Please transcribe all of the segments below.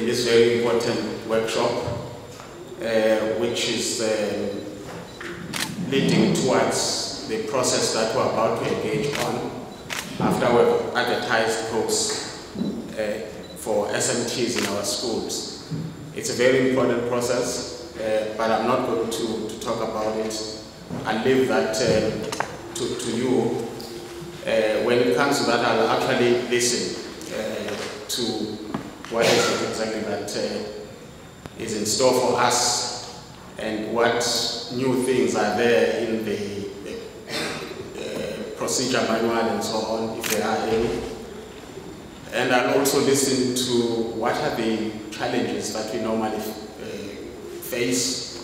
in this very important workshop, which is leading towards the process that we're about to engage on after we've advertised posts for SMTs in our schools. It's a very important process, but I'm not going to talk about it. I'll leave that to you. When it comes to that, I'll actually listen to what is it exactly that is in store for us and what new things are there in the procedure manual and so on, if there are any. And I'll also listen to what are the challenges that we normally face.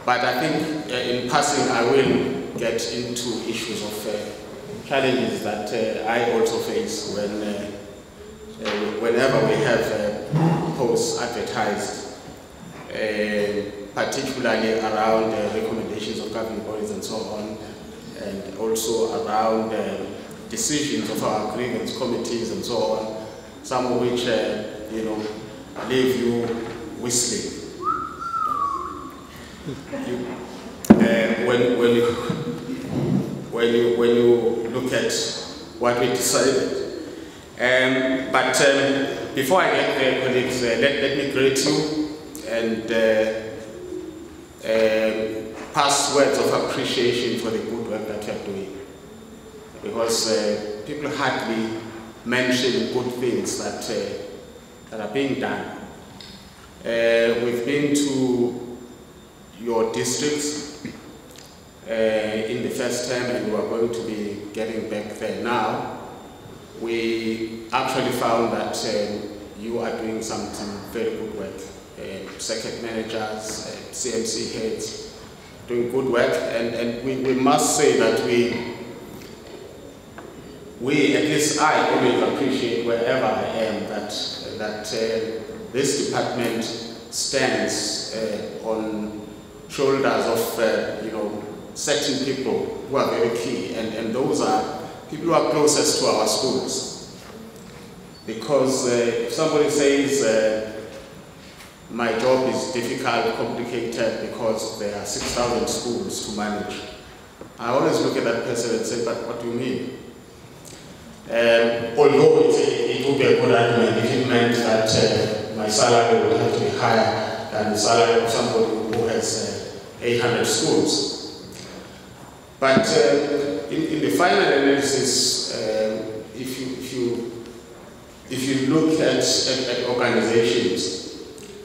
But I think in passing I will get into issues of challenges that I also face whenever we have posts advertised, particularly around recommendations of governing bodies and so on, and also around decisions of our grievance committees and so on, some of which leave you whistling. When you look at what we decided. But before I get there, colleagues, let me greet you and pass words of appreciation for the good work that you are doing. Because people hardly mention good things that are being done. We've been to your districts in the first term, and we are going to be getting back there now. We actually found that you are doing some very good work. Circuit managers, CMC heads, doing good work, and we must say that we, at least I, always appreciate wherever I am that this department stands on shoulders of certain people who are very key, and those are people who are closest to our schools. Because if somebody says my job is difficult, complicated because there are 6,000 schools to manage, I always look at that person and say, but what do you mean? Although it would be a good argument if it meant that my salary would have to be higher than the salary of somebody who has 800 schools. But in the final analysis, if you look at organizations,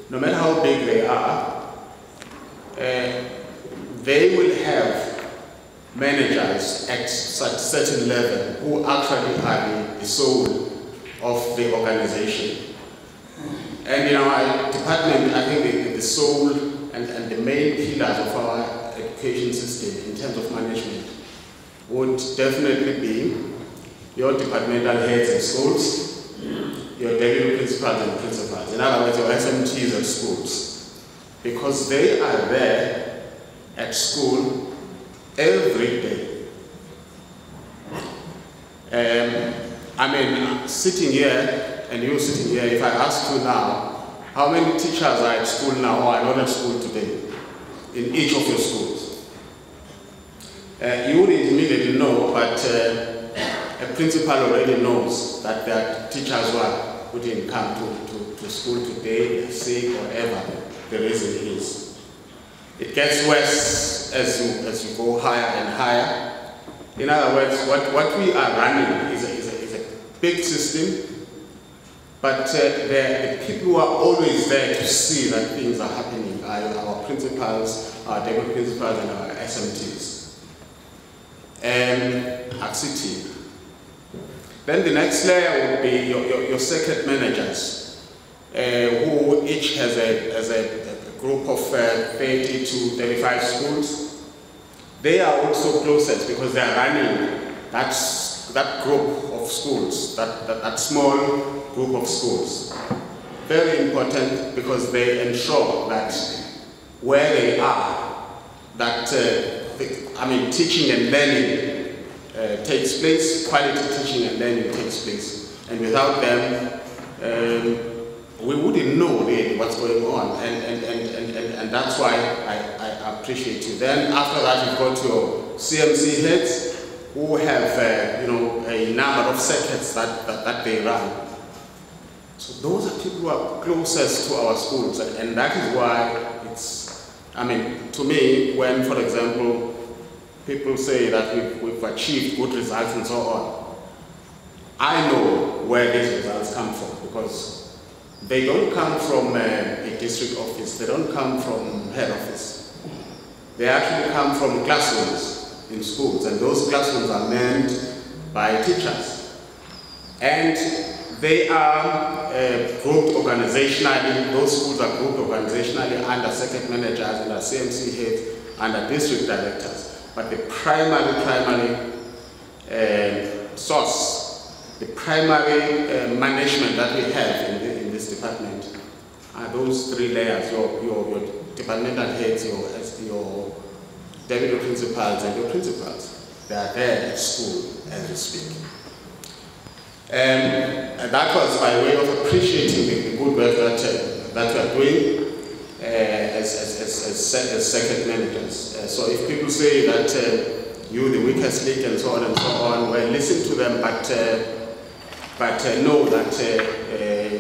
no matter how big they are, they will have managers at such certain level who actually are the soul of the organization. And in our department, I think the soul and the main pillars of our education system in terms of management would definitely be your departmental heads at schools, your deputy principals and principals, in other words, your SMTs at schools, because they are there at school every day. I mean, sitting here, and you sitting here, if I ask you now, how many teachers are at school now or are not at school today in each of your schools? You wouldn't immediately know, but a principal already knows that there are teachers who didn't come to school today, they're sick, or whatever the reason is. It gets worse as you go higher and higher. In other words, what we are running is a big system, but the people who are always there to see that things are happening are our principals, our deputy principals, and our SMTs. HCT. Then the next layer would be your circuit managers, who each has a group of 30 to 35 schools. They are also closest because they are running that group of schools, that small group of schools. Very important because they ensure that where they are, that teaching and learning takes place, quality teaching and learning takes place. And without them, we wouldn't know really what's going on, and that's why I appreciate you. Then after that, you've got your CMC heads who have you know, a number of circuits that they run. So those are people who are closest to our schools, and that is why it's, I mean, to me, when, for example, people say that we've achieved good results and so on, I know where these results come from, because they don't come from a district office, they don't come from head office. They actually come from classrooms in schools, and those classrooms are manned by teachers. And they are grouped organizationally, those schools are grouped organizationally under circuit managers, under CMC heads, under district directors. But the primary source, the primary management that we have in this department are those three layers: your departmental heads, your deputy principals, and your principals. They are there at school as we speak. And that was by way of appreciating the good work that we are doing as circuit managers. So if people say that you're the weakest link and so on, well, listen to them, but know that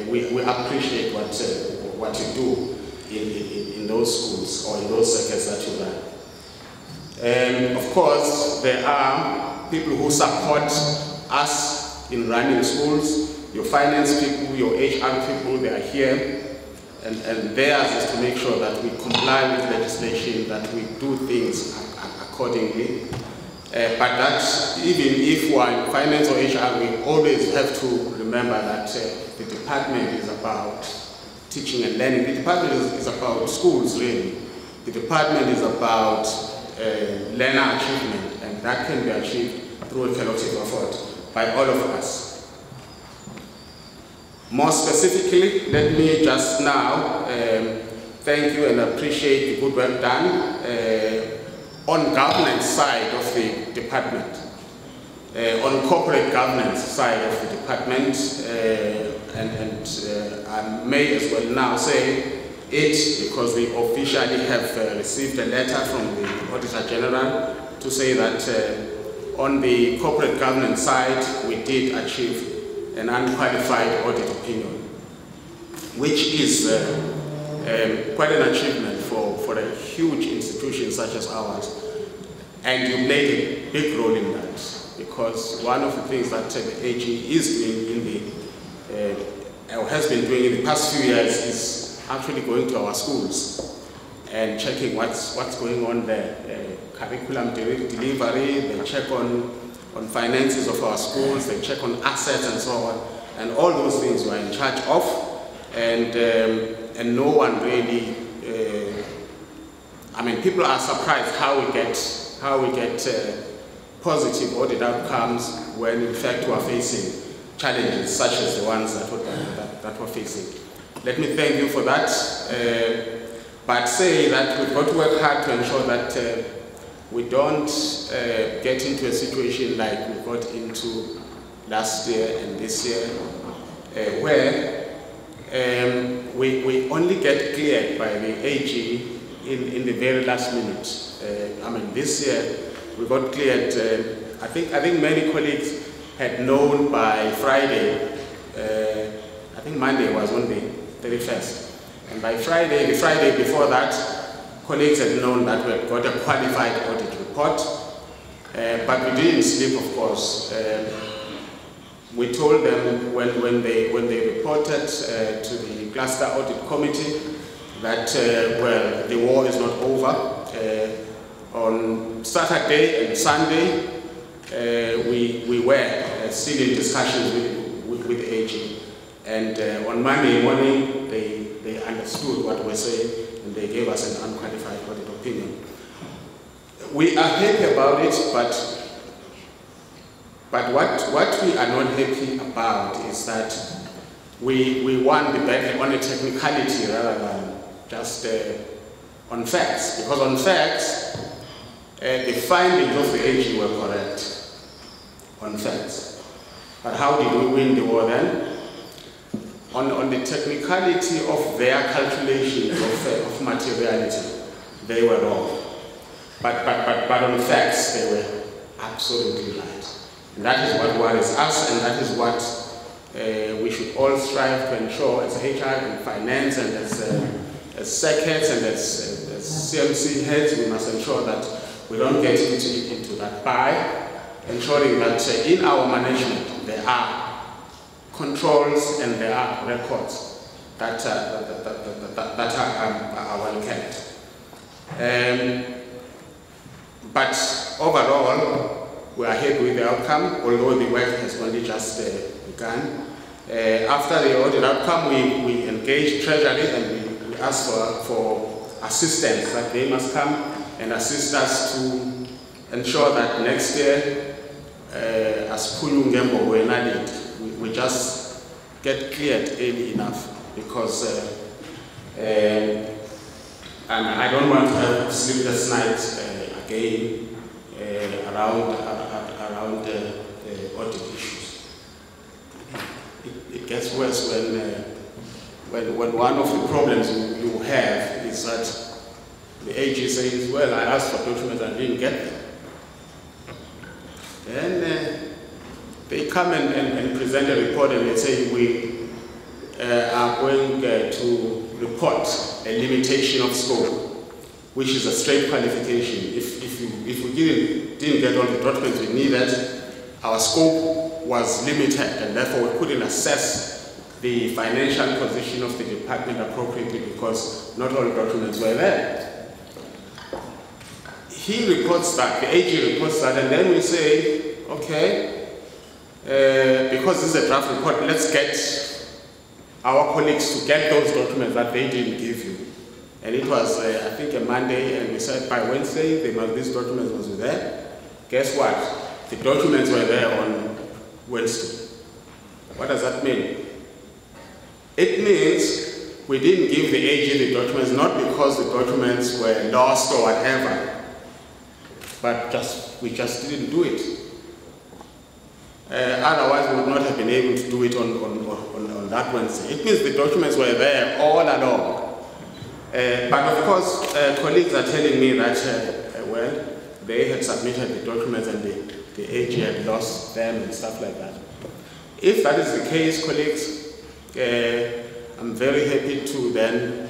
we appreciate what you do in those schools or in those circuits that you run. And of course, there are people who support us in running schools. Your finance people, your HR people, they are here, and theirs is to make sure that we comply with legislation, that we do things accordingly. But that even if we're in finance or HR, we always have to remember that the department is about teaching and learning. The department is about schools, really. The department is about learner achievement, and that can be achieved through a collective effort by all of us. More specifically, let me just now thank you and appreciate the good work done on governance side of the department, on corporate governance side of the department, and I may as well now say it because we officially have received a letter from the Auditor General to say that on the corporate governance side, we did achieve an unqualified audit opinion, which is quite an achievement for a huge institution such as ours. And you played a big role in that, because one of the things that the AG is doing or has been doing in the past few years is actually going to our schools and checking what's going on there. Curriculum delivery, they check on finances of our schools, they check on assets and so on, and all those things we're in charge of, and no one really, I mean, people are surprised how we get positive audit outcomes when in fact we're facing challenges such as the ones that we're facing. Let me thank you for that, but say that we've got to work hard to ensure that we don't get into a situation like we got into last year and this year, where we only get cleared by the AG in the very last minute. I mean, this year we got cleared. I think many colleagues had known by Friday. I think Monday was on the 31st, and by Friday, the Friday before that, colleagues had known that we had got a qualified audit report, but we didn't sleep, of course. We told them when they reported to the cluster audit committee that well, the war is not over. On Saturday and Sunday, we were still in discussions with the AG, and on Monday morning they understood what we're saying, and they gave us an unqualified audit opinion. We are happy about it, but what we are not happy about is that we won the battle on a technicality rather than just on facts. Because on facts, the findings of the AG were correct on facts. But how did we win the war then? on the technicality of their calculations of materiality, they were wrong. But on facts, they were absolutely right. And that is what worries us, and that is what we should all strive to ensure as HR and finance and as SEC heads and as CMC heads. We must ensure that we don't get into that by ensuring that in our management there are controls and there are records that are well kept. But overall, we are happy with the outcome, although the work has only just begun. After the audit outcome, we engaged Treasury and we asked for assistance, that they must come and assist us to ensure that next year, as Nkosinathi Ngcobo, we just get cleared early enough, because I don't want to have sleepless nights again around audit issues. It gets worse when one of the problems you have is that the AG says, well, I asked for documents and I didn't get them. Then they come and present a report and they say, we are going to report a limitation of scope, which is a straight qualification. If we didn't get all the documents we needed, our scope was limited, and therefore we couldn't assess the financial position of the department appropriately because not all documents were there. He reports that, the AG reports that, and then we say, okay, because this is a draft report, let's get our colleagues to get those documents that they didn't give you. And it was, I think, a Monday, and we said by Wednesday, these documents must be there. Guess what? The documents were there on Wednesday. What does that mean? It means we didn't give the AG the documents, not because the documents were lost or whatever, but we just didn't do it. Otherwise, we would not have been able to do it on that Wednesday. It means the documents were there all along. But of course, colleagues are telling me that, well, they had submitted the documents and the AG had lost them and stuff like that. If that is the case, colleagues, I'm very happy to then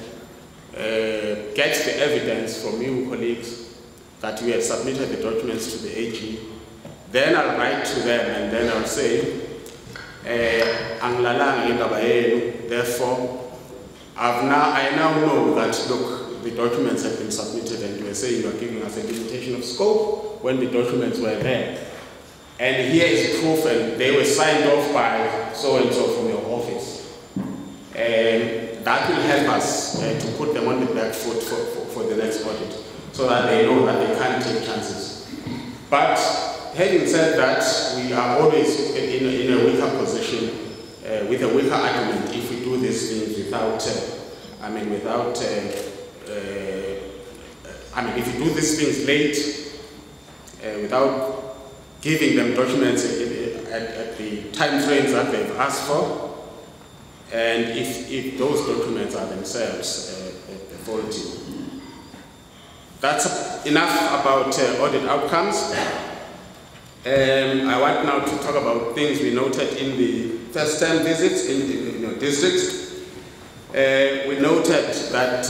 get the evidence from you, colleagues, that you had submitted the documents to the AG. Then I'll write to them and then I'll say, therefore, I now know that, look, the documents have been submitted and you are saying you are giving us a limitation of scope when the documents were there. And here is proof, and they were signed off by so-and-so from your office. And that will help us to put them on the back foot for the next audit, so that they know that they can't take chances. But having said that, we are always in a weaker position, with a weaker argument if we do these things without, if you do these things late, without giving them documents at the time frames that they've asked for, and if those documents are themselves faulty. That's enough about audit outcomes. I want now to talk about things we noted in the first term visits in your districts. We noted that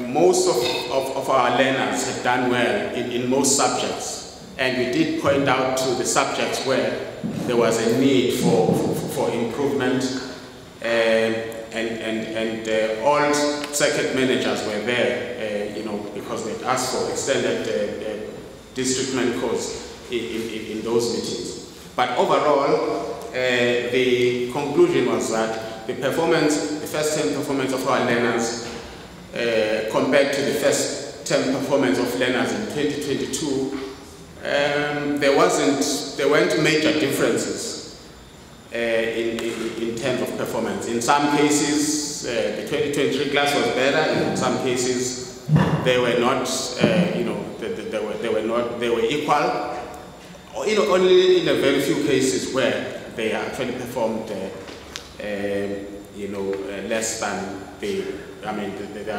most of our learners had done well in most subjects, and we did point out to the subjects where there was a need for improvement, and all circuit managers were there, because they had asked for extended district course in those meetings. But overall, the conclusion was that the first term performance of our learners compared to the first term performance of learners in 2022, there weren't major differences in terms of performance. In some cases, the 2023 class was better. In some cases, they were not. They were equal. Only in a very few cases where they actually performed less than they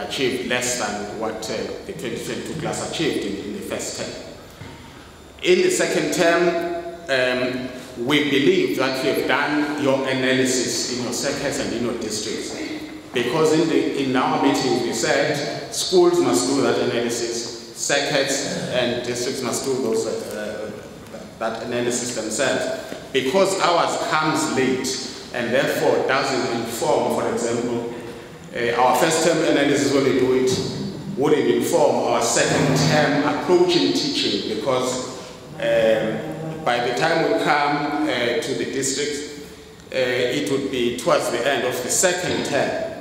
achieved less than what the 2022 class achieved in the first term. In the second term, we believe that you have done your analysis in your circuits and in your districts. Because in our meeting we said schools must do that analysis, circuits and districts must do that analysis themselves. Because ours comes late and therefore doesn't inform, for example, our first term analysis when we do it wouldn't inform our second term approach in teaching, because by the time we come to the districts, it would be towards the end of the second term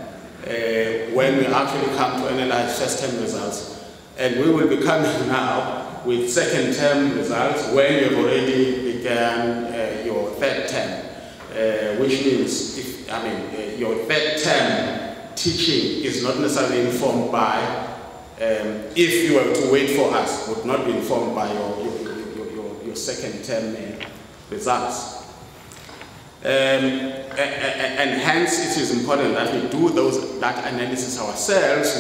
when we actually come to analyze first term results. And we will be coming now with second term results when you have already begun your third term, which means your third term teaching is not necessarily informed by, if you were to wait for us, would not be informed by your second term results. And hence it is important that we do that analysis ourselves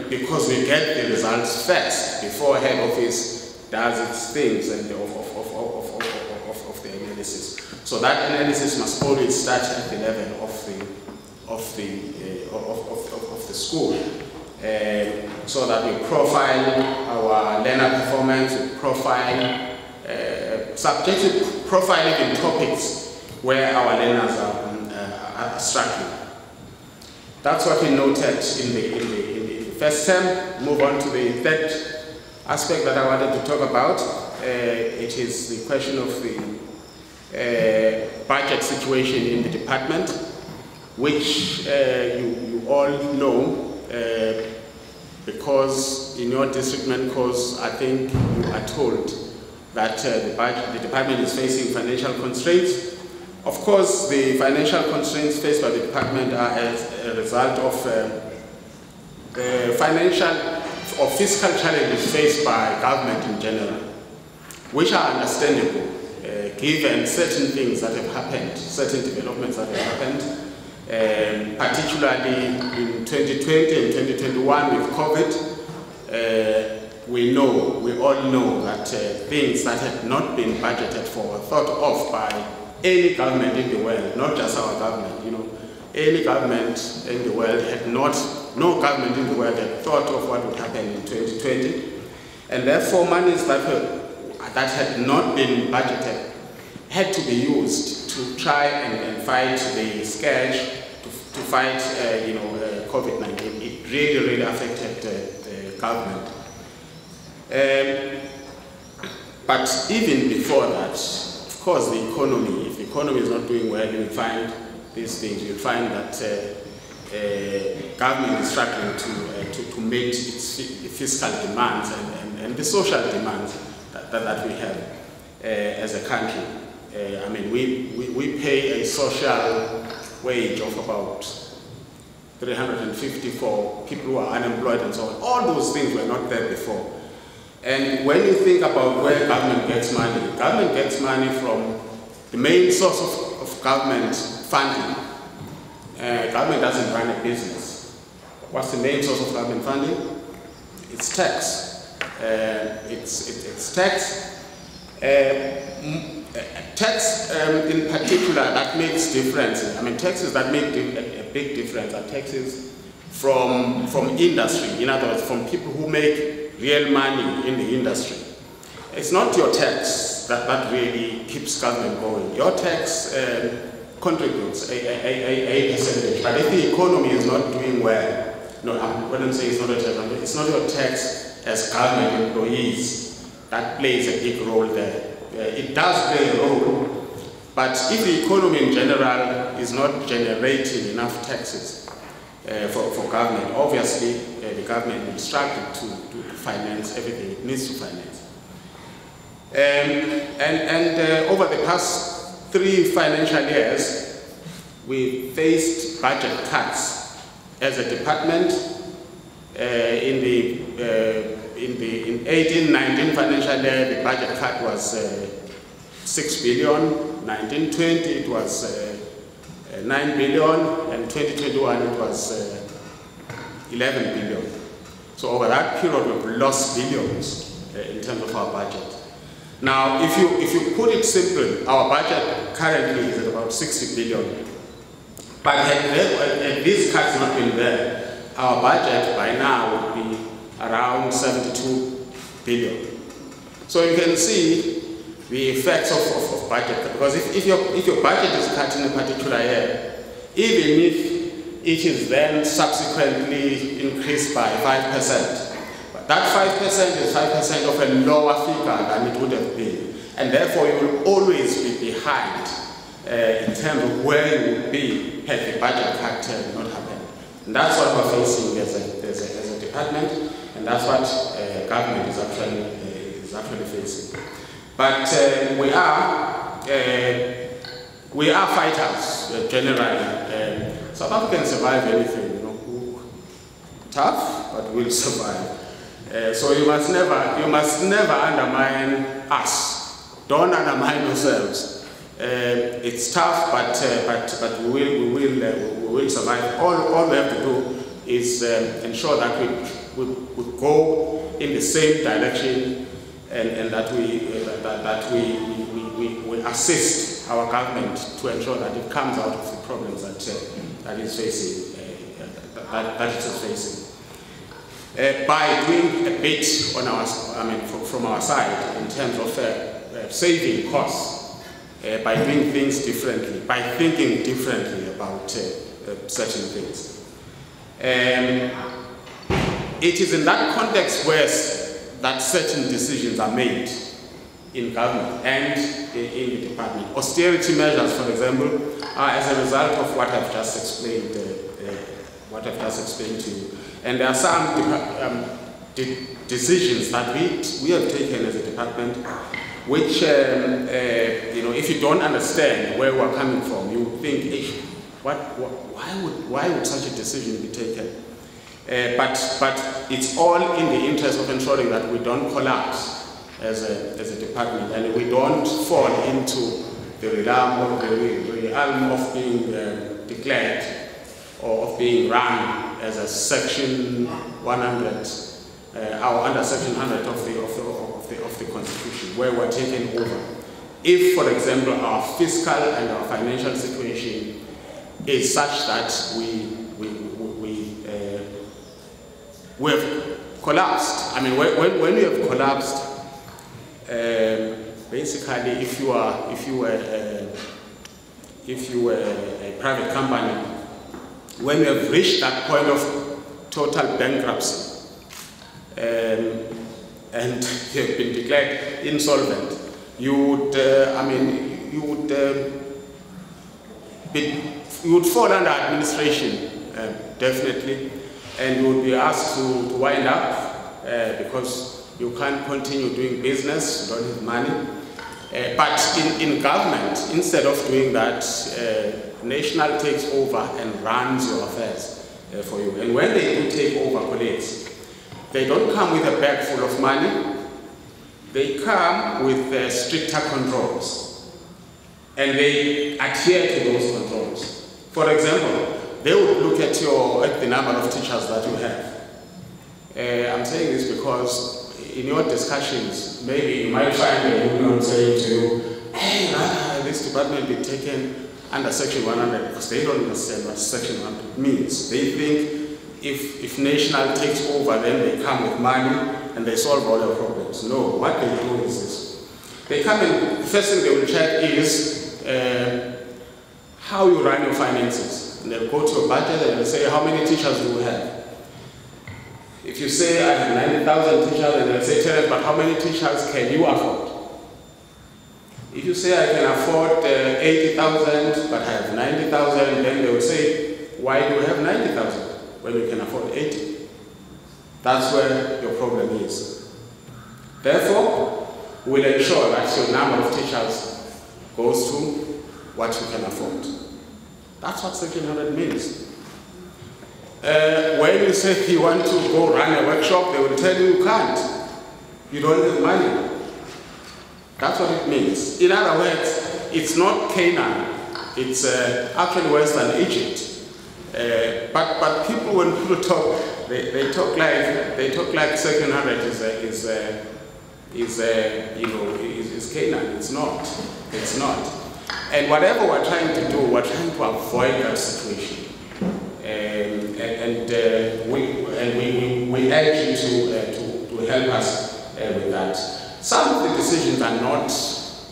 because we get the results first before head office does its things and of the analysis. So that analysis must always start at the level of the school, so that we profile our learner performance, we profile subjective profiling in topics where our learners are struggling. That's what we noted in the first term. Move on to the third aspect that I wanted to talk about. It is the question of the budget situation in the department, which you all know, because in your district main course, I think you are told that the department is facing financial constraints. Of course, the financial constraints faced by the department are as a result of financial or fiscal challenges faced by government in general, which are understandable given certain things that have happened, certain developments that have happened, particularly in 2020 and 2021 with COVID. We all know that things that had not been budgeted for or thought of by any government in the world, not just our government, any government in the world no government in the world had thought of what would happen in 2020. And therefore monies that had not been budgeted had to be used to try and fight the scourge, to fight COVID-19. It really affected the government. But even before that, of course, the economy, if the economy is not doing well, you will find these things. You'll find that government is struggling to meet its fiscal demands and the social demands that we have as a country. We pay a social wage of about 350 for people who are unemployed and so on. All those things were not there before. And when you think about where government gets money from the main source of government funding. Government doesn't run a business. What's the main source of government funding? It's tax. It's tax. Tax in particular that makes differences. Taxes that make a big difference are taxes from industry. In other words, from people who make real money in the industry. It's not your tax that really keeps government going. Your tax contributes a percentage, but if the economy is not doing well, when I'm saying it's not a tax, it's not your tax as government employees that plays a big role there. It does play a role, but if the economy in general is not generating enough taxes for government, obviously the government will struggle to finance everything it needs to finance. And over the past 3 financial years, we faced budget cuts as a department. In 18-19 financial year, the budget cut was 6 billion. 1920 it was 9 billion, and 2021 it was 11 billion. So over that period we've lost billions in terms of our budget. Now if you put it simply, our budget currently is at about 60 billion. But had these cuts not been there, our budget by now would be around 72 billion. So you can see the effects of budget, because if your budget is cut in a particular year, even if it is then subsequently increased by 5%, but that 5% is 5% of a lower figure than it would have been, and therefore you will always be behind in terms of where you would be had the budget cut not happened. And that's what we're facing as a department, and that's what government is actually facing. But we are fighters generally. South Africans survive anything, you know. Tough, but we'll survive. So you must never undermine us. Don't undermine yourselves. It's tough, but we will survive. All we have to do is ensure that we go in the same direction, and that we assist our government to ensure that it comes out of the problems that it's facing. By doing a bit on our, from our side in terms of saving costs, by doing things differently, by thinking differently about certain things. It is in that context where that certain decisions are made in government and in the department. Austerity measures, for example, are as a result of what I've just explained. To you. And there are some decisions that we have taken as a department, which you know, if you don't understand where we're coming from, you would think, hey, why would such a decision be taken? But it's all in the interest of ensuring that we don't collapse as a department, and we don't fall into the realm of being declared or of being run as a Section 100 or under Section 100 of the Constitution, where we're taken over. If, for example, our fiscal and our financial situation is such that we have collapsed. I mean, when we have collapsed, basically, if you were a private company, when you have reached that point of total bankruptcy, and you have been declared insolvent, you would fall under administration, definitely, and you would be asked to wind up because you can't continue doing business, you don't have money. But in government, instead of doing that, National takes over and runs your affairs for you. And when they do take over, colleagues, they don't come with a bag full of money. They come with stricter controls, and they adhere to those controls. For example, they would look at the number of teachers that you have. I'm saying this because in your discussions, maybe you might find a union saying to you, hey, this department be taken under Section 100, because they don't understand what Section 100 means. They think if National takes over, then they come with money and they solve all their problems. No, what they do is this. They come in, the first thing they will check is how you run your finances. And they'll go to your budget and they'll say, how many teachers do you have? If you say, I have 90,000 teachers, and they'll say, tell us, but how many teachers can you afford? If you say, I can afford 80,000, but I have 90,000, then they will say, why do you have 90,000 when you can afford 80? That's where your problem is. Therefore, we'll ensure that your number of teachers goes to what you can afford. That's what Section 100 means. When you say you want to go run a workshop, they will tell you you can't. You don't have money. That's what it means. In other words, it's not Canaan, it's actually Western Egypt. But people, when people talk, they talk like second hundred is Canaan. It's not. It's not. And whatever we're trying to do, we're trying to avoid that situation. We urge you to help us with that. Some of the decisions are not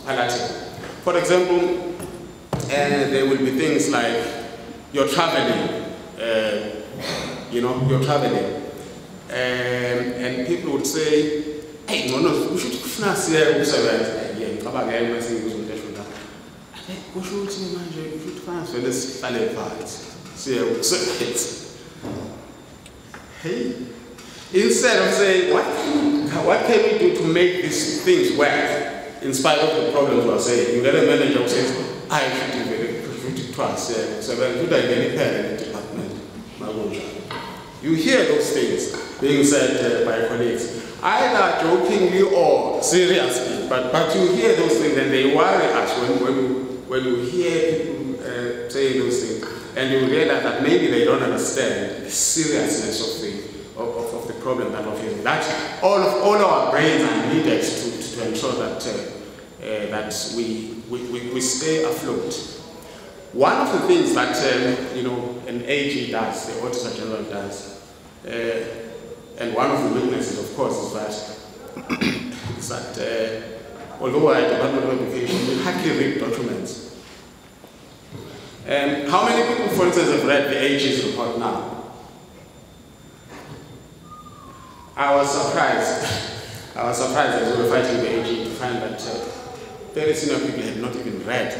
palatable. For example, there will be things like you're traveling, you're traveling, and people would say, hey, we should hey, instead of saying, what can we do to make these things work in spite of the problems we're saying? You get a manager who says, I should do it twice, so when you get a pen in the department, you hear those things being said by colleagues, either jokingly or seriously, but you hear those things and they worry us when you hear people saying those things, and you realize that maybe they don't understand the seriousness of the problem that we're facing. That all our brains are needed to ensure that that we stay afloat. One of the things that an AG does, the Auditor General does, and one of the weaknesses, of course, is that although I Department of Education, we hardly read documents. How many people, for instance, have read the AG's report now? I was surprised as we were fighting the AG to find that very senior people had not even read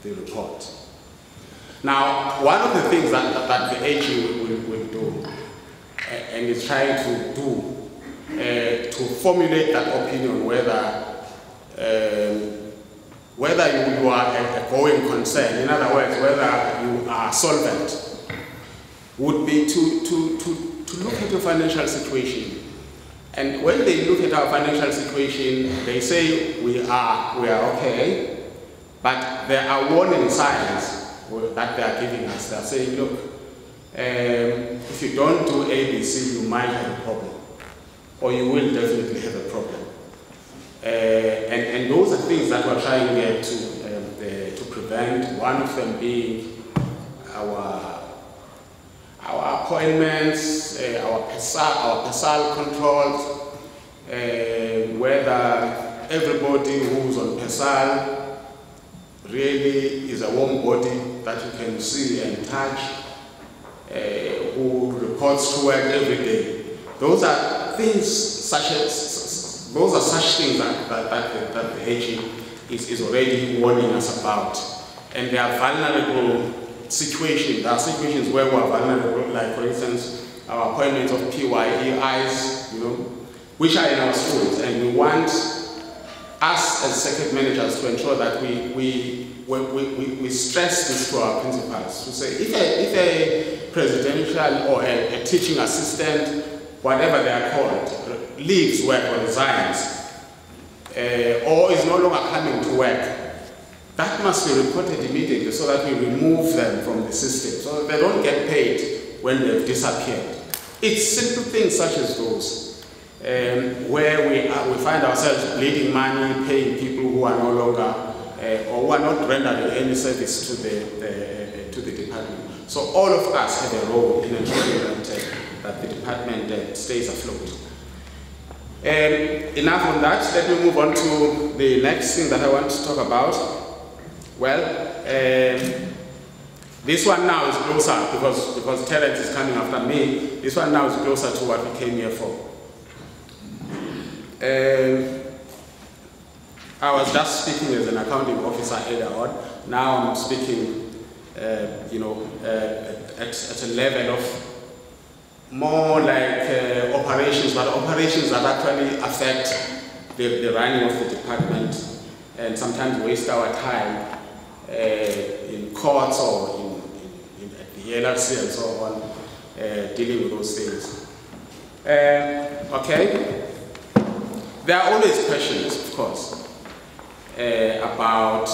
the report. Now, one of the things that the AG will do, and is trying to do, to formulate that opinion whether you are a going concern, in other words, whether you are solvent, would be to look at your financial situation. And when they look at our financial situation, they say we are okay, but there are warning signs that they are giving us. They are saying, look, if you don't do ABC, you might have a problem, or you will definitely have a problem. And those are things that we're trying to prevent. One of them being our appointments, our PESAL controls, whether everybody who's on PESAL really is a warm body that you can see and touch, who reports to work every day. Those are things such things that the AG is already warning us about. And they are vulnerable situations. There are situations where we are vulnerable, like for instance, our appointments of PYEIs, which are in our schools, and we want us as circuit managers to ensure that we stress this to our principals, to say if a presidential or a teaching assistant, whatever they are called, leaves work or resigns, or is no longer coming to work, that must be reported immediately so that we remove them from the system, so that they don't get paid when they've disappeared. It's simple things such as those, where we find ourselves bleeding money, paying people who are no longer, or who are not rendering any service to the department. So all of us have a role in ensuring that the department stays afloat. Enough on that. Let me move on to the next thing that I want to talk about. Well, this one now is closer because Terence is coming after me. This one now is closer to what we came here for. I was just speaking as an accounting officer earlier on. Now I'm speaking, at a level of more like operations, but operations that actually affect the running of the department and sometimes waste our time in courts or at the LRC and so on, dealing with those things. Okay. There are always questions, of course, about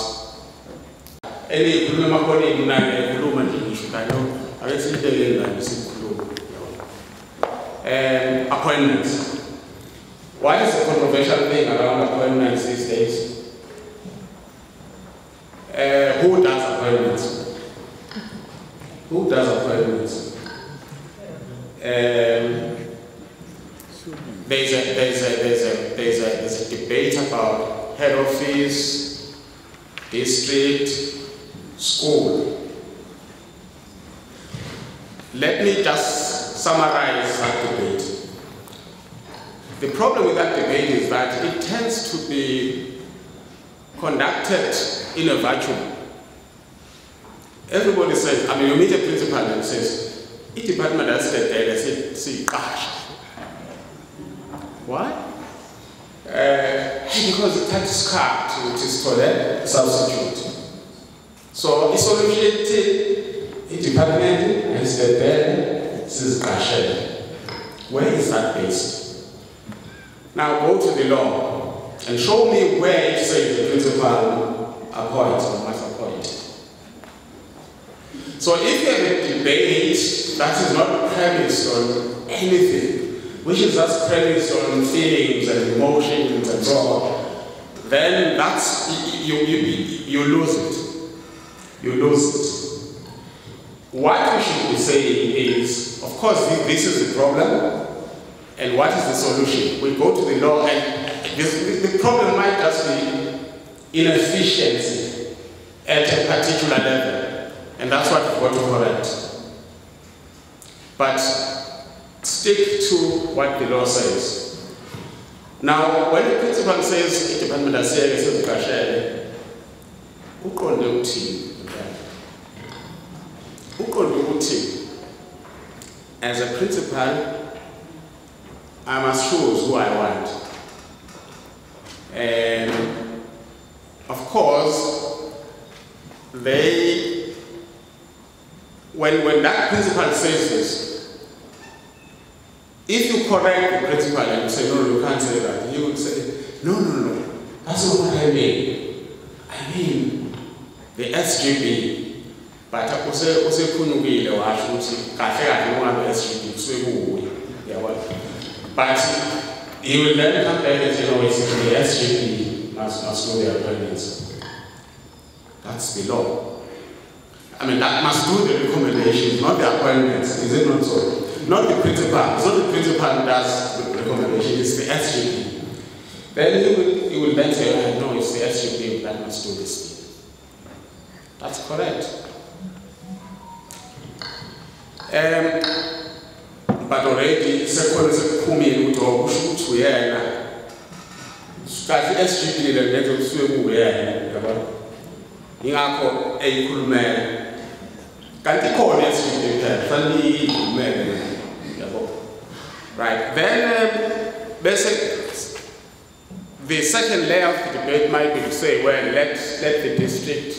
any kuluma colleague na kuluma nje kayo abesilele ngani sikhuluma appointments. What is the controversial thing around appointments these days? Who does appointments? Who does appointments? There's a debate about head office, district, school. Let me just summarize that debate. The problem with that debate is that it tends to be conducted in a vacuum. Everybody says, I mean, you meet a principal and says, "Each department has said that see, gosh." Why? Because the tax card, which is for the substitute. So it's associated in department and said there, this is cash. Where is that based? Now go to the law and show me where it says the principal appoints or must appoint. So if you have a debate that is not premised on anything, which is just premised on feelings and emotions and so on, then that's you lose it. You lose it. What we should be saying is, of course, this is the problem, and what is the solution? We go to the law, and the problem might just be inefficiency at a particular level, and that's what we've got to correct. But stick to what the law says. Now, when the principal says, department has said, it says, "Kashere," uqonde uthini? Uqonde uthini? As a principal, I must choose who I want. And of course, when that principal says this, if you correct the principal and you say, "No, you can't say that," he would say, no, that's not what I mean. I mean the SGB. But I say, "Kunugile or Ashuti, Kafe, one SGB, so but he will then come back and say, "No, it's the SGB must do their appointments." That's the law. I mean, that must do the recommendations, not the appointments. Is it not so? Not the principal. It's not the principal who does the recommendation, it's the SGB. Then he will then say, "No, it's the SGB that must do this." That's correct. But already, second is a kumi to shoot we are. Start the SGB and let us swim we are. Ingako a cool man. Can't you call SGB? Funny man. Right. Then, the second layer of the debate might be to say, well, let the district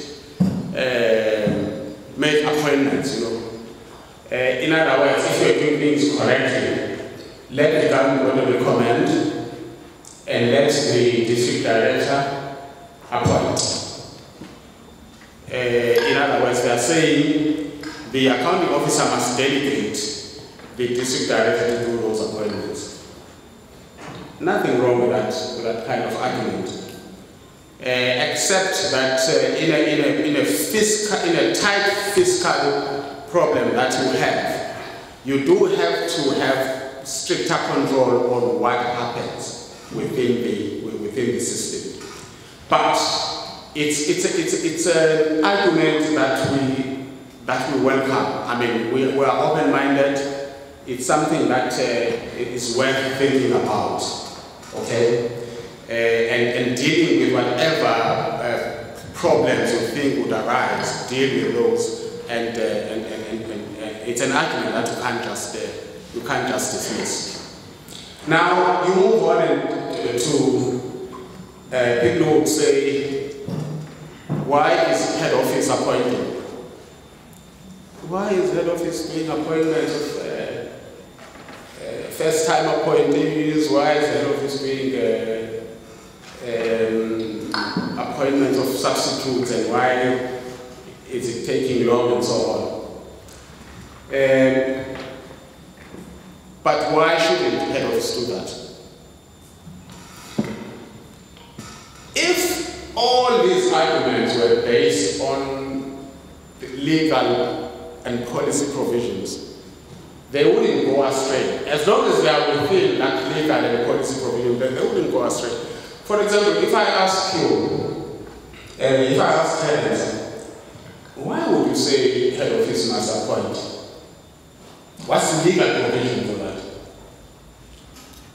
make appointments, in other words, if you're doing things correctly, let the government recommend and let the district director appoint. In other words, they are saying the accounting officer must delegate the district director to do those appointments. Nothing wrong with that kind of argument, except that in a tight fiscal problem that you do have to have stricter control on what happens within the system. But it's an argument that we welcome. I mean, we are open-minded. It's something that is worth thinking about, okay? And dealing with whatever problems you think would arise, deal with those. And it's an argument that you can't just dismiss. Now you move on to people who would say, why is head office appointing? Why is head office doing appointments of first-time appointees? Why is head office doing appointments of substitutes? And why Is it taking long and so on? But why shouldn't head office do that? If all these arguments were based on legal and policy provisions, they wouldn't go astray. As long as they are within that legal and policy provision, then they wouldn't go astray. For example, if I ask you, if I ask tenants, why would you say head office must appoint? What's the legal provision for that?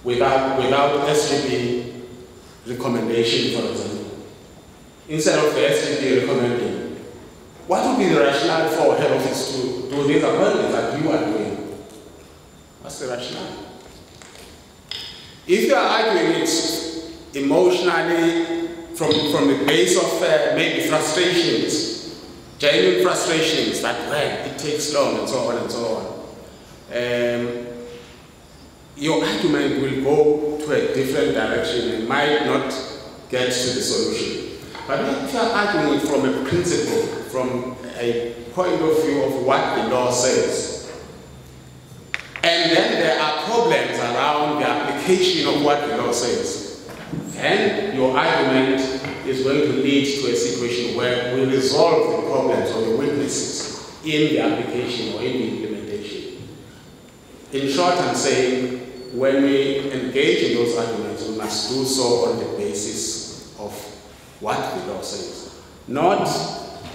Without SGP recommendation, for example. Instead of the SGP recommending, what would be the rationale for head office to do these appointments that you are doing? What's the rationale? If you are arguing it emotionally from the base of maybe frustrations, genuine frustrations that, well, it takes long and so on and so on, your argument will go to a different direction and might not get to the solution. But if you are arguing from a principle, from a point of view of what the law says, and then there are problems around the application of what the law says, then your argument is going to lead to a situation where we resolve the problems or the weaknesses in the application or in the implementation. In short, I'm saying, when we engage in those arguments, we must do so on the basis of what the law says, not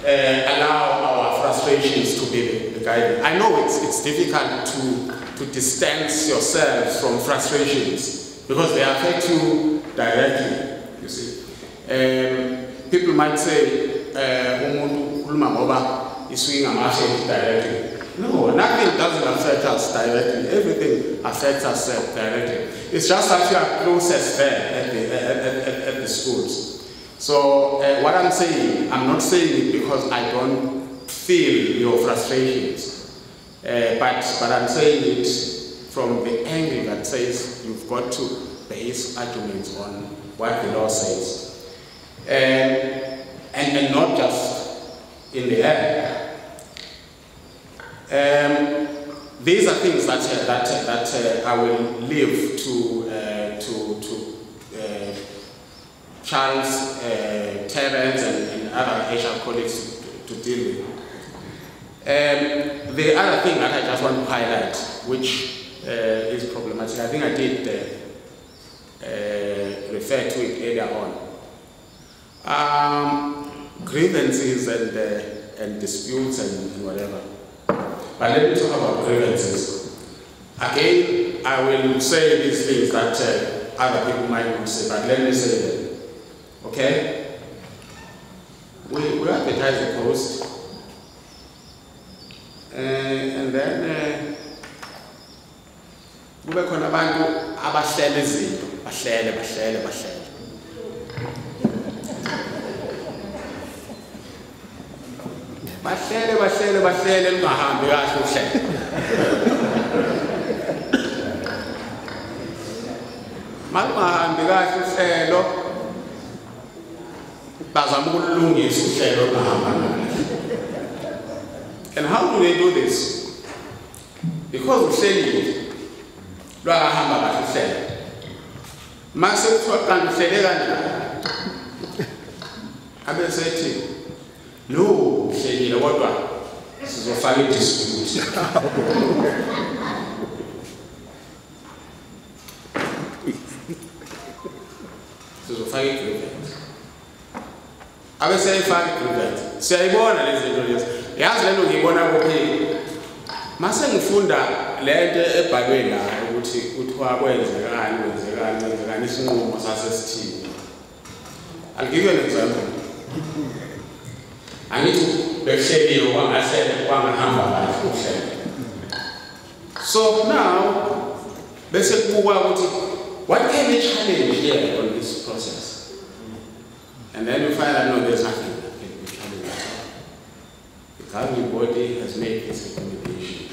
allow our frustrations to be the guiding. I know it's difficult to distance yourself from frustrations because they affect you directly, you see. People might say, directly. No, nothing doesn't affect us directly. Everything affects us directly. It's just that you are closest there at the schools. So what I'm saying, I'm not saying it because I don't feel your frustrations, but I'm saying it from the angle that says you've got to base arguments on what the law says, and not just in the air. These are things that I will leave to Charles, Terence, and other HR colleagues to deal with. The other thing that I just want to highlight, which is problematic, I think I did refer to it earlier on. Grievances and disputes and whatever. But let me talk about grievances. Again, I will say these things that other people might not say, but let me say them. Okay? We advertise the post, and then kube khona abantu abahlela izinto, bahlele. Bahlele lungahambi kahle uhlelo. Malungahambi kahle uhlelo, bazama ukulungisa uhlelo olungahamba kahle. And how do they do this? Because uhlelile lwahamba kahle uhlelo. Mase kuthiwa kanti uhlele kanjani? Abe sethi no, uhlelile kodwa sizofaka i-dispute. Sizofaka i-grievance. Abe seyifaka i-grievance. Siyayibona lezi zinto lezi. Yazi lento ngiyibona kuphela. Mase ngifunda lento ebhalwe la ukuthi kuthiwa kwenzekani isinqumo sasesithini. I'll give you an example. So now, what can we challenge here on this process? And then we find out, no, there's nothing that can be challenged. The governing body has made this recommendation.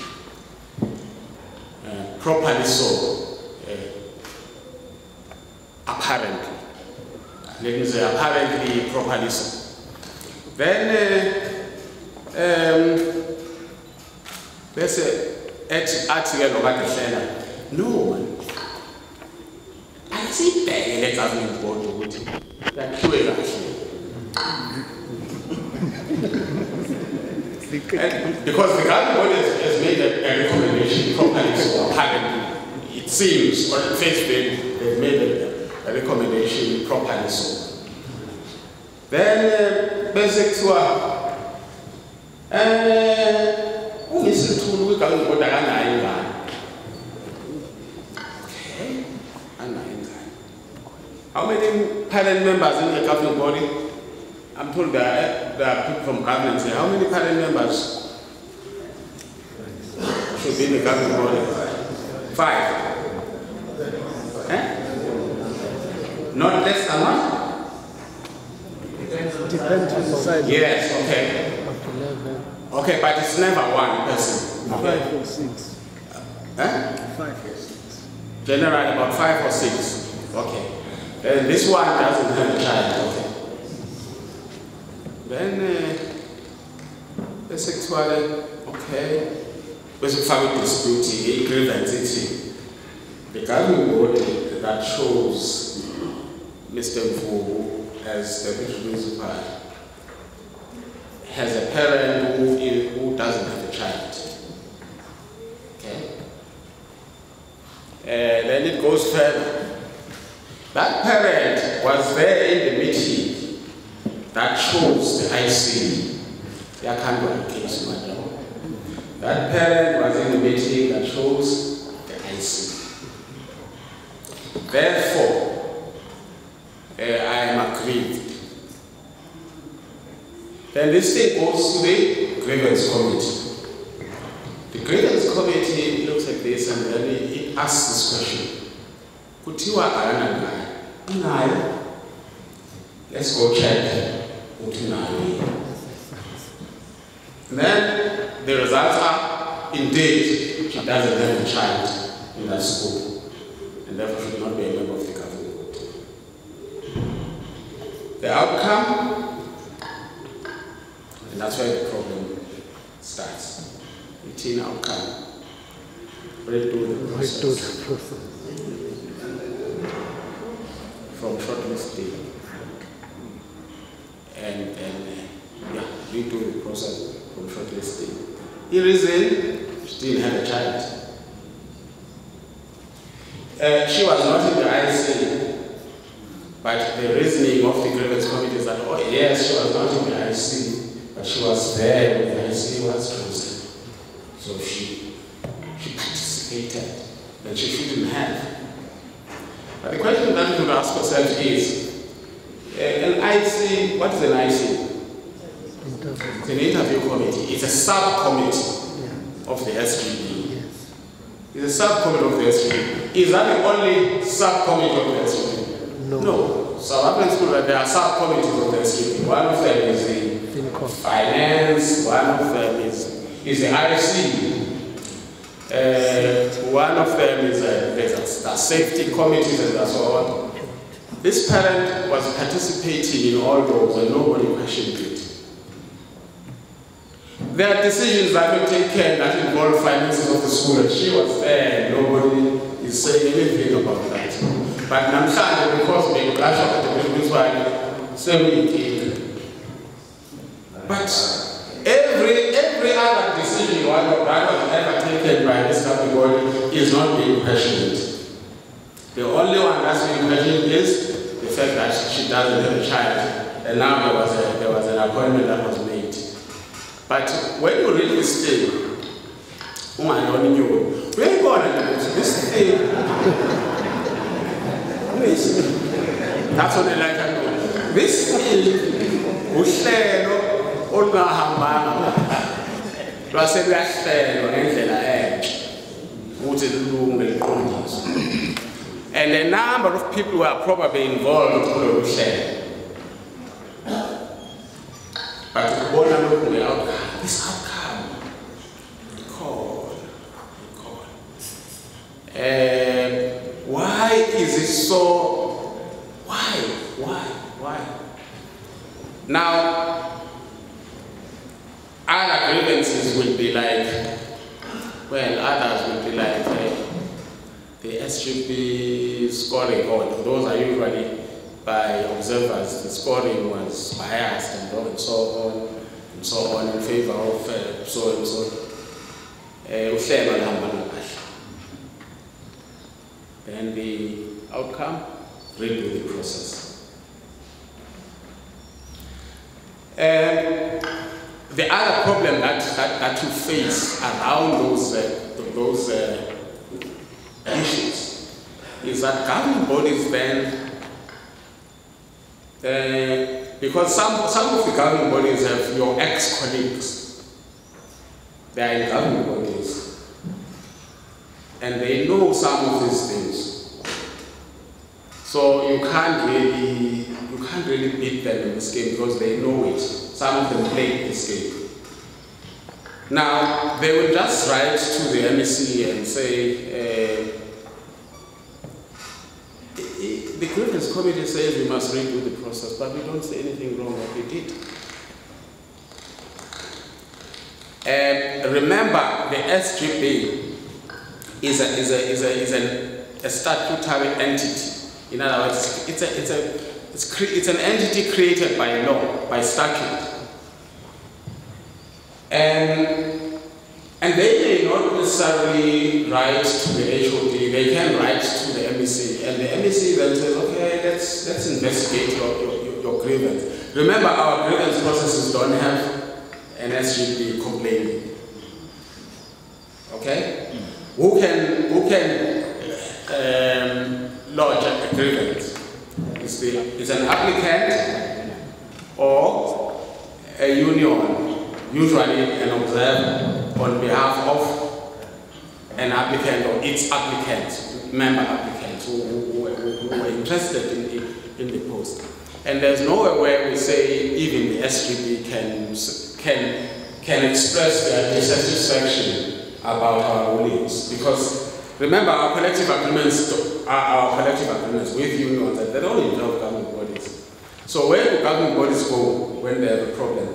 Properly so, apparently. Let me say apparently, properly so. Then bese athi ke lo kade hlela no ayisibheke le governing board ukuthi yakhiwe kahle. Because the governing body has made a recommendation properly, so apparently it seems, or at face value, they've made a recommendation properly so. Then basic to we governing body okay, how many parent members in the governing body? I'm told that there are people from government here. How many parent members should be in the governing body? 5. Not less than one? Depends on the size. Yes, okay. Okay, but it's never one person. 5 or 6. 5 or 6. Generally about 5 or 6. Okay. And this one doesn't have a child. Okay. Then sexually, okay. Basic family dispute, grievance, the governing body that shows Mr. Mfu as the principal has a parent who doesn't have a child. Okay. Then it goes further. That parent was there in the meeting that chose the IC. That parent was in the meeting that chose the IC. Therefore, I am aggrieved. Then this thing goes to the grievance committee. The grievance committee looks at this and then it asks this question. Kutiwa ayana. Let's go check. And then the results are, indeed, she doesn't have a child in that school, and therefore should not be a member of the governing board. The outcome, and that's where the problem starts. 18 outcome. Right to the process. From shortlisting. And lead to the process from shortlisting. The reason she didn't have a child. She was not in the IC, but the reasoning of the grievance committee is that, oh yes, she was not in the IC, but she was there when the IC was chosen. So she participated, and she shouldn't have. But the question that we should ask ourselves is, an IC, what is an IC? It's an interview committee. It's a subcommittee of the SGB. It's a subcommittee of the SGB. Is that the only subcommittee of the SGB? No. South African School, there are subcommittees of the SGB. One of them is the finance, one of them is the IC. One of them is the safety committees and so on. This parent was participating in all those and nobody questioned it. There are decisions that were taken that involve finances of the school, and she was there, nobody is saying anything about that. But Namhlanje, because they clash up the business why same. But every other decision that was ever taken by this category is not being questioned. The only one that's being questioned is the fact that she doesn't have a child, and now there was an appointment that was made. But when you read this thing, we're going to this thing. That's what I like to know. This thing, uhlelo olungahambanga lwaseluyahlelwa ngendlela enhle ukuthi lulunge liqondiswe. And a number of people who are probably involved in the share. But the outcome, this outcome, why is it so? Why? Now, other vacancies will be like, well, others will be like the SGP scoring order. Those are usually by observers. The scoring was biased and so on in favor of so and so. Then the outcome, redo the process. The other problem that you face around those issues is that governing bodies then, because some of the governing bodies have your ex-colleagues, they are in governing bodies, and they know some of these things. So you can't really beat them in this game because they know it. Some of them play this game. Now, they will just write to the MEC and say, the grievance committee says we must redo the process, but we don't say anything wrong what we did. Remember, the SGB is a statutory entity. In other words, it's an entity created by law, by statute. And they may not necessarily write to the HOD, they can write to the MEC, and the MEC then says, okay, let's investigate your grievance. Remember, our grievance processes don't have an SGB complaining. Okay? Who can lodge a grievance? It's an applicant or a union, usually an observer, on behalf of an applicant or its applicant, member applicants who are interested in the post. And there's nowhere where we say even the SGB can express their dissatisfaction about our rulings, because remember, our collective agreements with unions, and they don't involve governing bodies. So where do governing bodies go when they have a problem?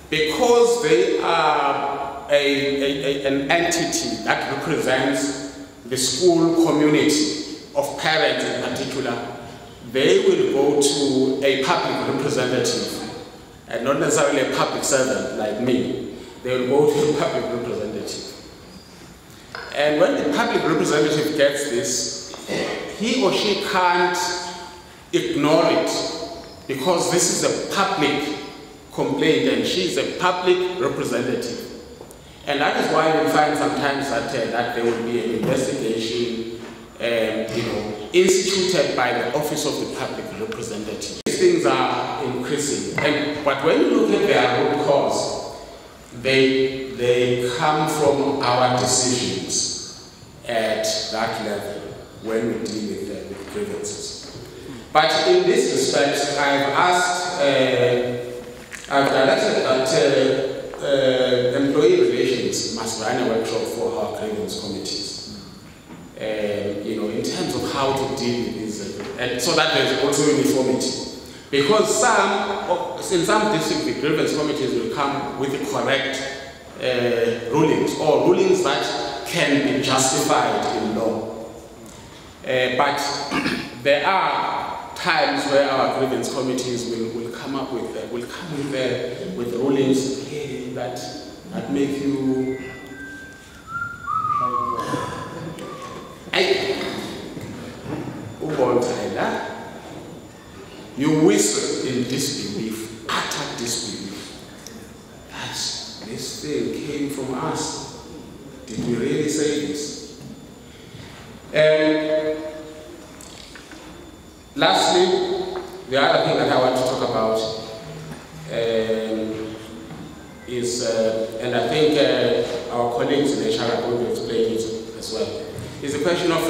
Because they are an entity that represents the school community of parents in particular, they will go to a public representative, and not necessarily a public servant like me. They will go to a public representative. And when the public representative gets this, he or she can't ignore it, because this is a public complaint and she is a public representative. And that is why we find sometimes that there will be an investigation instituted by the Office of the Public Representative. These things are increasing. But when you look at their root cause, they come from our decisions at that level when we deal with grievances. But in this respect, I've directed that employee relations must run a workshop for our grievance committees. In terms of how to deal with this, and so that there's also uniformity. Because in some districts, the grievance committees will come with the correct rulings, or rulings that can be justified in law. But there are times where our grievance committees will come up with rulings that make you you whistle in disbelief, utter disbelief. This thing came from us. Did we really say this? And lastly, the other thing that I want to talk about is, and I think our colleagues in HR are going to explain it as well, is the question of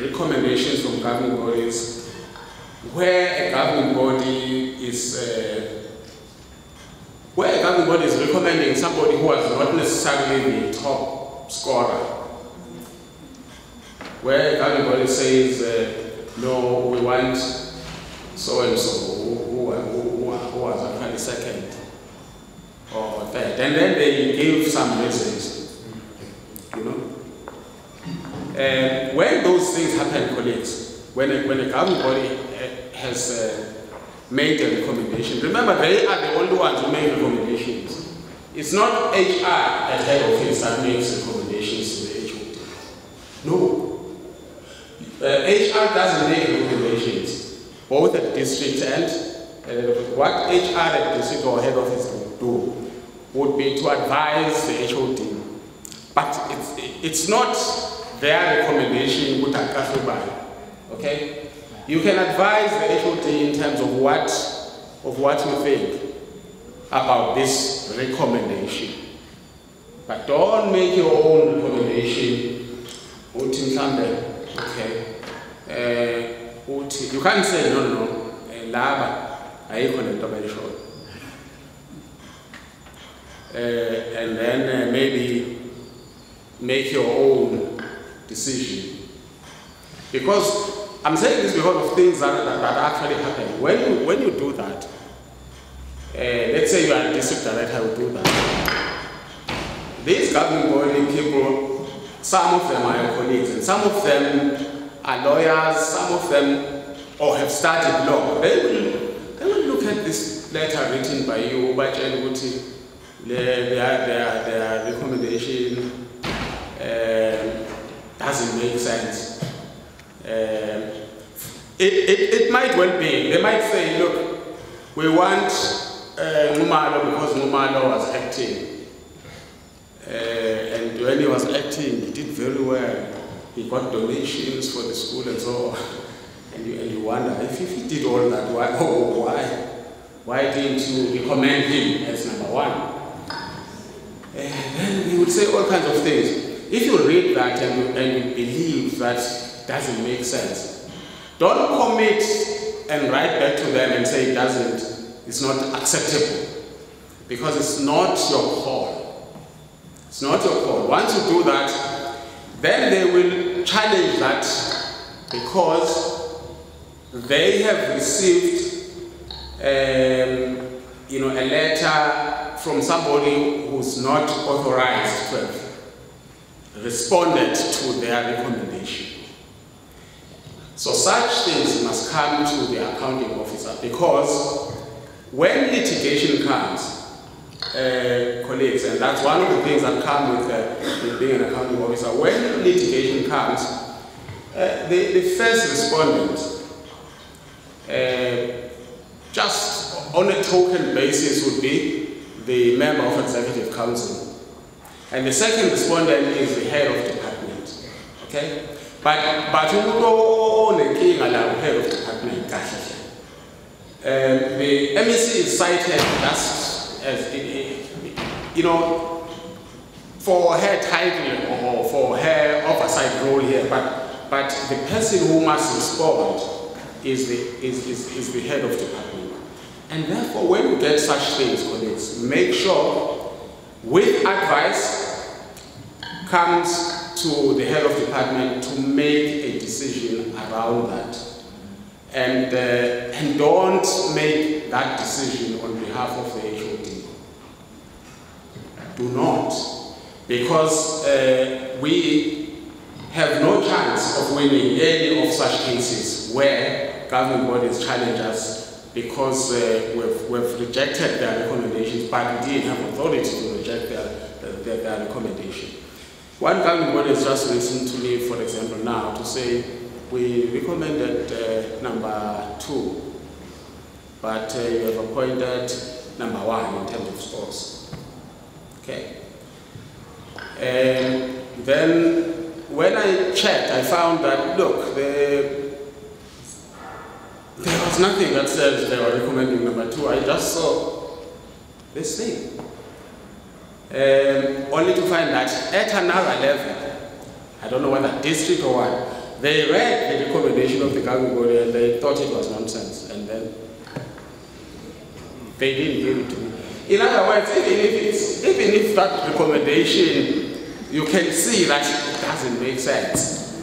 recommendations from governing bodies, where a governing body is recommending somebody who was not necessarily the top scorer, where a governing body says, no, we want so and so who was actually second or fact. And then they give some reasons, you know. When those things happen, colleagues, when a governing body has made a recommendation, remember they are the only ones who make recommendations. It's not HR at head office that makes recommendations to the HOD. No. HR doesn't make recommendations, both at district and what HR at district or head office would do would be to advise the HOD. But it's not their recommendation would by. Okay? You can advise the HOD in terms of what you think about this recommendation. But don't make your own recommendation. Okay. You can't say no, lava, I connect very short. And then maybe make your own decision. Because I'm saying this because of things that actually happen. When you do that, let's say you are a district director who do that. These governing body people, some of them are your colleagues, and some of them are lawyers, some of them have studied law. They will look at this letter written by you, by their recommendation doesn't make sense. It might well be. They might say, look, we want Umbilo because Umbilo was acting. And when he was acting, he did very well. He got donations for the school and so on. And you wonder, if he did all that, why didn't you recommend him as number one? And then he would say all kinds of things. If you read that and you believe that doesn't make sense, don't commit and write back to them and say it's not acceptable. Because it's not your call. It's not your call. Once you do that, then they will challenge that because they have received a letter from somebody who's not authorized to have responded to their recommendation. So such things must come to the accounting officer because when litigation comes, colleagues, and that's one of the things that come with being an accounting officer, when litigation comes, the first respondent, just on a token basis, would be the member of executive council. And the second respondent is the head of department. Okay? But you know the head of department. The MEC is cited just as for her title or for her oversight role here, but the person who must respond is the head of department. And therefore, when you get such things, colleagues, make sure with advice comes to the head of department to make a decision around that. And don't make that decision on behalf of the HOD. Do not. Because we have no chance of winning any of such cases where governing bodies challenge us because we've rejected their recommendations, but we didn't have authority to reject their recommendation. One governing body has just listened to me, for example, now to say we recommended number 2, but you have appointed number 1 in terms of scores. Okay. And then when I checked, I found that, look, there was nothing that says they were recommending number 2. I just saw this thing. Only to find that at another level, I don't know whether district or what, they read the recommendation of the governing body and they thought it was nonsense, and then they didn't give it to me. In other words, even if that recommendation, you can see that it doesn't make sense.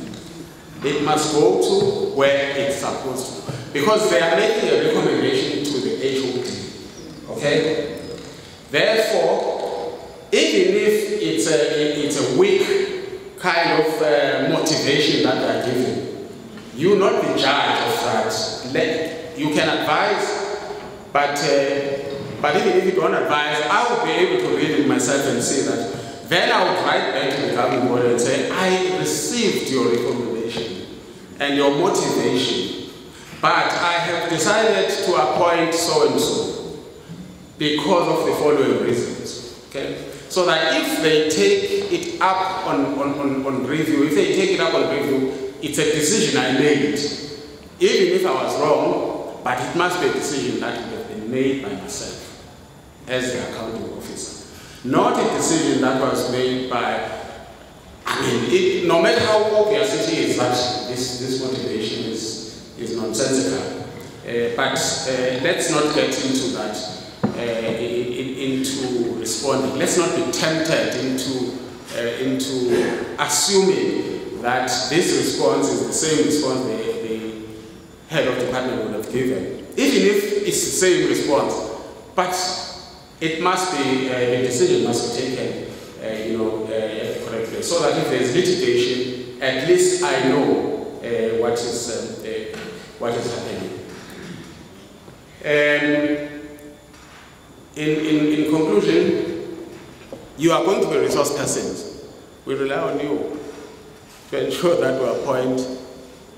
It must go to where it's supposed to. Because they are making a recommendation to the HOD. Okay? Therefore, if it's a weak kind of motivation that they're giving, you will not be judged of that. You can advise, but even if you don't advise, I will be able to read it myself and see that. Then I would write back to the governing body and say, I received your recommendation and your motivation, but I have decided to appoint so-and-so because of the following reasons. Okay? So that if they take it up on review, it's a decision I made. Even if I was wrong, but it must be a decision that would have been made by myself as the accounting officer. Not a decision that was made by, no matter how obvious it is that this motivation is nonsensical. But let's not get into that, into responding. Let's not be tempted into assuming that this response is the same response the head of department would have given. Even if it's the same response, but it must be, the decision must be taken, correctly, so that if there's litigation, at least I know what is happening. In conclusion, you are going to be resource persons. We rely on you to ensure that we appoint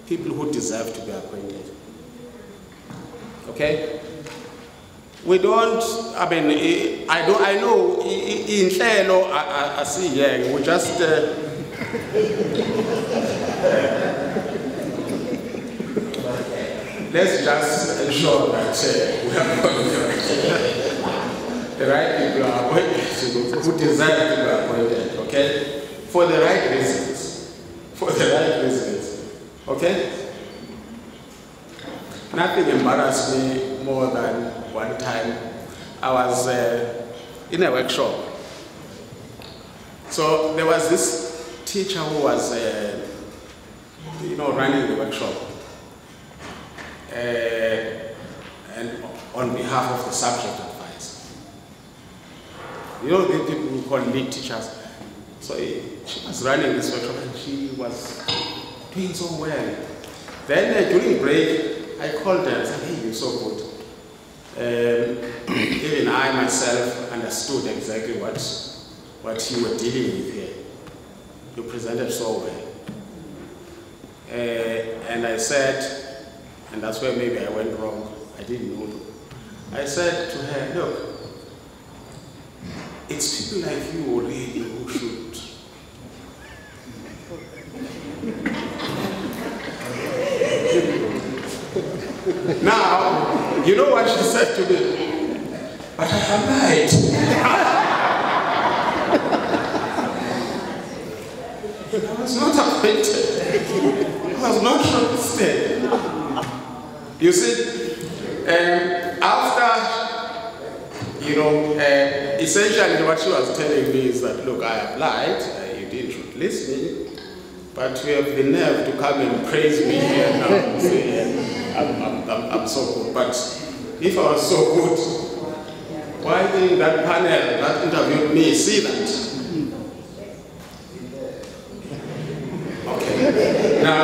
people who deserve to be appointed. Okay? We don't, I know, in Hlelo, I see here, we just, let's just ensure that we have the right people are appointed, who deserve to be appointed, okay? For the right reasons. For the right reasons, okay? Nothing embarrassed me more than one time. I was in a workshop. So there was this teacher who was, running the workshop. And on behalf of the subject advisor. You know, the people who call lead teachers. So she was running this workshop and she was doing so well. Then during break, I called her and said, hey, you're so good. Even I myself understood exactly what you were dealing with here. You presented so well. And I said, and that's where maybe I went wrong, I didn't know. I said to her, look, it's people like you already who should. Now, you know what she said to me? But I applied. I was not appointed. I was not shortlisted. You see, after, essentially what she was telling me is that, look, I applied, you didn't shortlist me, but you have the nerve to come and praise me here now and say, I'm so good. But if I was so good, why didn't that panel that interviewed me see that? Okay. Now,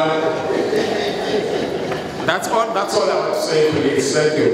that's all I want to say, please. Thank you.